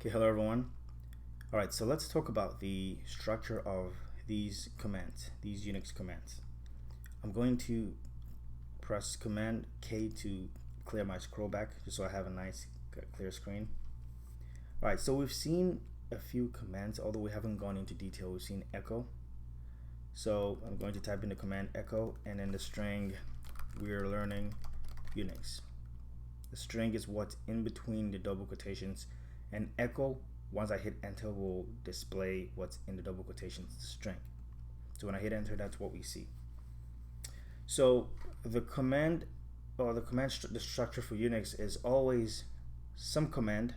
Okay, hello everyone. Alright, so let's talk about the structure of these commands, these Unix commands. I'm going to press Command K to clear my scroll back, just so I have a nice clear screen. Alright, so we've seen a few commands, although we haven't gone into detail. We've seen echo. So I'm going to type in the command echo, and then the string, we're learning Unix. The string is what's in between the double quotations, and echo, once I hit enter, will display what's in the double quotations string. So when I hit enter, that's what we see. So the command, or the structure for Unix is always some command,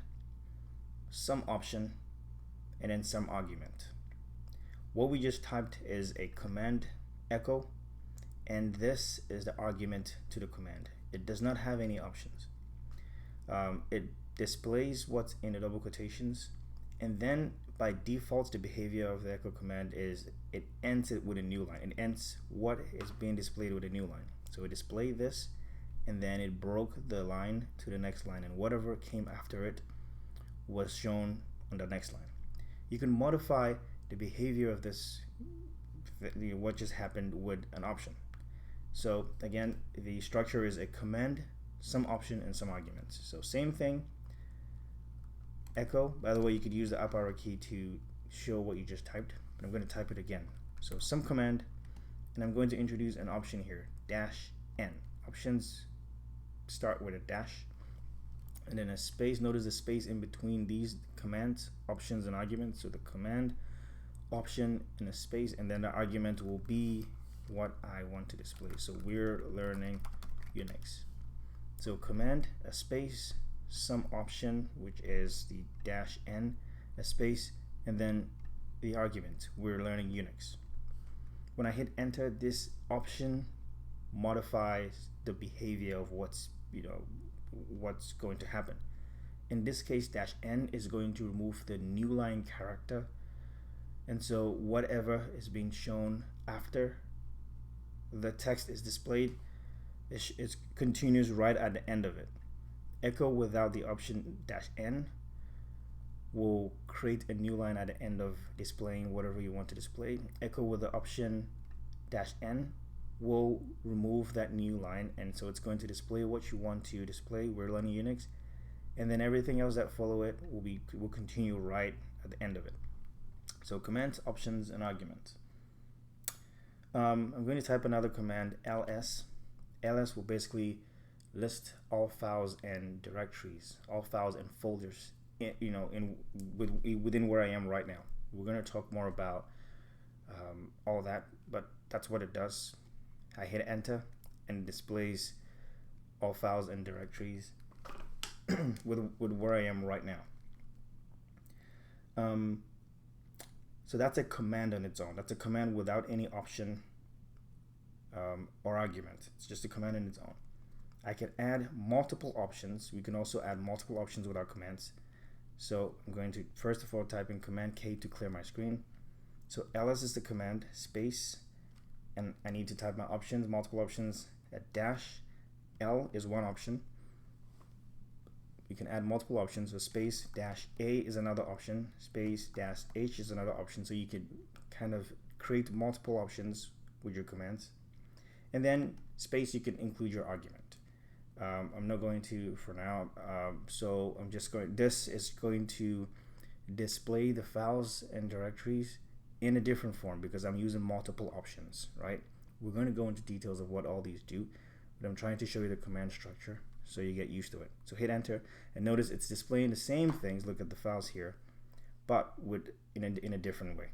some option, and then some argument. What we just typed is a command echo, and this is the argument to the command. It does not have any options. It displays what's in the double quotations, and then by default the behavior of the echo command is it ends it with a new line. It ends what is being displayed with a new line. So it displayed this, and then it broke the line to the next line, and whatever came after it was shown on the next line. You can modify the behavior of this, what just happened, with an option. So again, the structure is a command, some option, and some arguments. So same thing, echo. By the way, you could use the up arrow key to show what you just typed, but I'm going to type it again. So some command, and I'm going to introduce an option here, -n. Options start with a dash, and then a space. Notice the space in between these commands, options, and arguments. So the command, option, and a space, and then the argument will be what I want to display. So we're learning Unix. So command, a space, some option, which is the -n, a space, and then the argument, we're learning Unix. When I hit enter, this option modifies the behavior of what's going to happen. In this case, -n is going to remove the new line character, and so whatever is being shown after the text is displayed, it continues right at the end of it. Echo without the option -n will create a new line at the end of displaying whatever you want to display. Echo with the option -n will remove that new line, and so it's going to display what you want to display. We're learning Unix, and then everything else that follow it will continue right at the end of it. So commands, options, and arguments. I'm going to type another command, ls. ls will basically list all files and directories, all files and folders, within where I am right now. We're going to talk more about all that, but that's what it does. I hit enter, and it displays all files and directories with where I am right now. So that's a command on its own. That's a command without any option or argument. It's just a command on its own. I can add multiple options. We can also add multiple options with our commands. So I'm going to first of all type in command K to clear my screen. So ls is the command, space, and I need to type my options, multiple options. A -l is one option. You can add multiple options. So space -a is another option. Space -h is another option. So you can kind of create multiple options with your commands. And then space, you can include your argument. I'm not going to for now. So I'm just going. This is going to display the files and directories in a different form because I'm using multiple options. Right? We're going to go into details of what all these do, but I'm trying to show you the command structure so you get used to it. So hit enter, and notice it's displaying the same things. Look at the files here, but in a different way.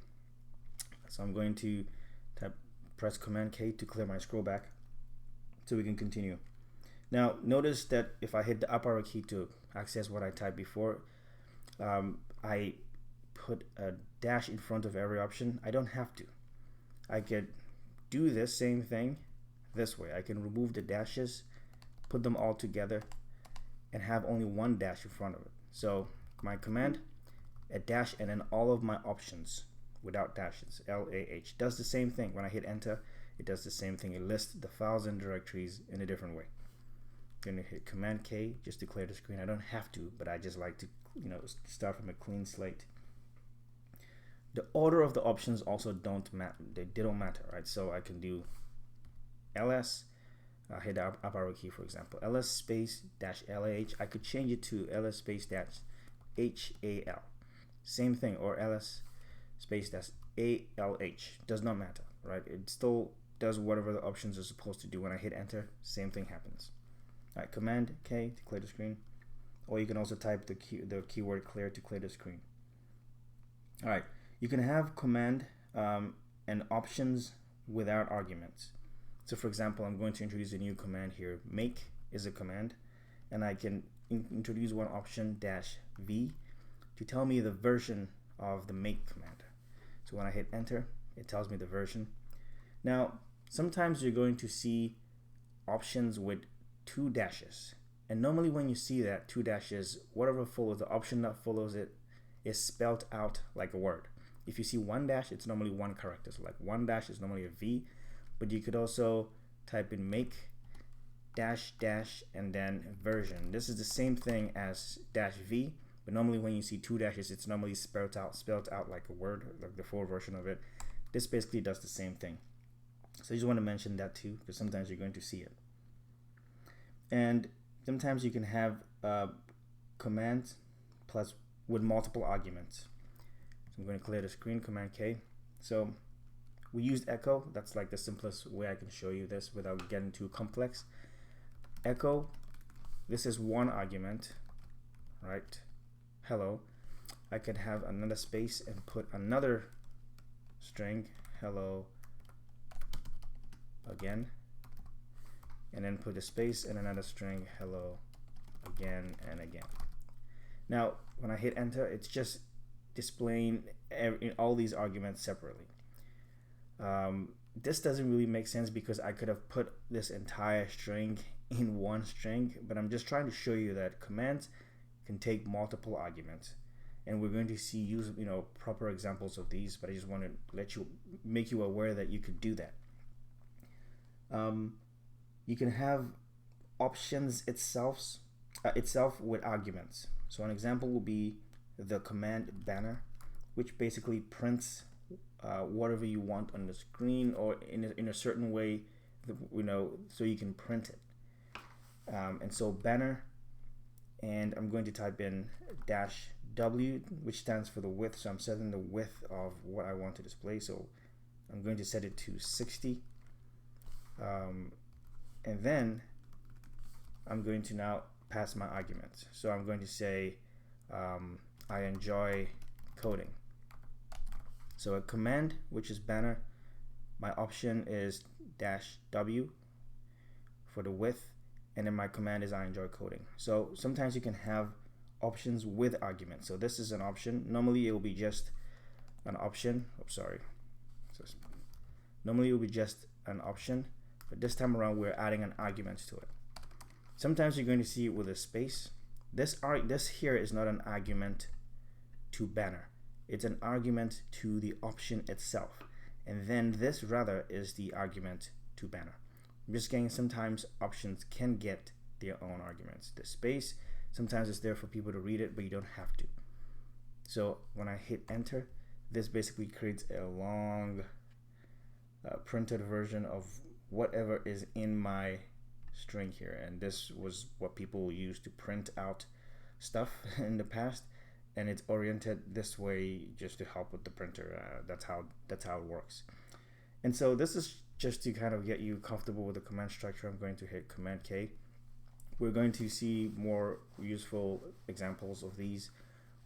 So I'm going to press command K to clear my scroll back so we can continue. Now notice that if I hit the up arrow key to access what I typed before, I put a dash in front of every option. I don't have to. I could do this same thing this way. I can remove the dashes, put them all together, and have only one dash in front of it. So my command, a dash, and then all of my options without dashes, LAH, does the same thing. When I hit enter, it does the same thing. It lists the files and directories in a different way. I'm going to hit command K just to clear the screen. I don't have to, but I just like to start from a clean slate. The order of the options also don't matter. They don't matter, right? So I can do ls, hit the up arrow key, for example, ls space dash LH. I could change it to ls space dash HAL. Same thing, or ls space dash ALH. Does not matter, right? It still does whatever the options are supposed to do. When I hit enter, same thing happens. All right, Command K to clear the screen, or you can also type the keyword clear to clear the screen. All right, you can have command and options without arguments. So for example, I'm going to introduce a new command here. Make is a command, and I can introduce one option -v to tell me the version of the make command. So when I hit enter, it tells me the version. Now, sometimes you're going to see options with 2 dashes. And normally when you see that 2 dashes, whatever follows, the option that follows it is spelled out like a word. If you see 1 dash, it's normally 1 character. So like 1 dash is normally a V, but you could also type in make dash dash and then version. This is the same thing as -v, but normally when you see 2 dashes, it's normally spelled out like a word, like the full version of it. This basically does the same thing. So I just want to mention that too, because sometimes you're going to see it. And sometimes you can have commands plus with multiple arguments. So I'm going to clear the screen, Command K. So we used echo. That's like the simplest way I can show you this without getting too complex. Echo, this is one argument, right? Hello. I could have another space and put another string, hello again, and then put a space and another string, hello again and again. Now when I hit enter, it's just displaying all these arguments separately. This doesn't really make sense because I could have put this entire string in one string, but I'm just trying to show you that commands can take multiple arguments, and we're going to see proper examples of these, but I just want to make you aware that you could do that. You can have options itself with arguments. So an example will be the command banner, which basically prints whatever you want on the screen or in a certain way, so you can print it. And so banner, and I'm going to type in -w, which stands for the width. So I'm setting the width of what I want to display. So I'm going to set it to 60. And then I'm going to now pass my arguments. So I'm going to say I enjoy coding. So a command, which is banner, my option is -w for the width, and then my command is I enjoy coding. So sometimes you can have options with arguments. So this is an option. Normally it will be just an option. Normally it will be just an option, but this time around we're adding an argument to it. Sometimes you're going to see it with a space. This here is not an argument to banner. It's an argument to the option itself. And then this rather is the argument to banner. I'm just saying sometimes options can get their own arguments. The space, sometimes it's there for people to read it, but you don't have to. So when I hit enter, this basically creates a long printed version of whatever is in my string here. And this was what people used to print out stuff in the past, and it's oriented this way just to help with the printer. That's how it works. And so this is just to kind of get you comfortable with the command structure. I'm going to hit Command K. We're going to see more useful examples of these,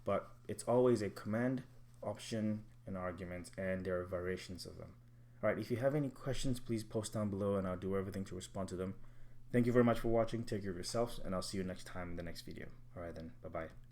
but it's always a command, option, and argument, and there are variations of them. All right, if you have any questions, please post down below and I'll do everything to respond to them. Thank you very much for watching. Take care of yourselves, and I'll see you next time in the next video. All right then, bye-bye.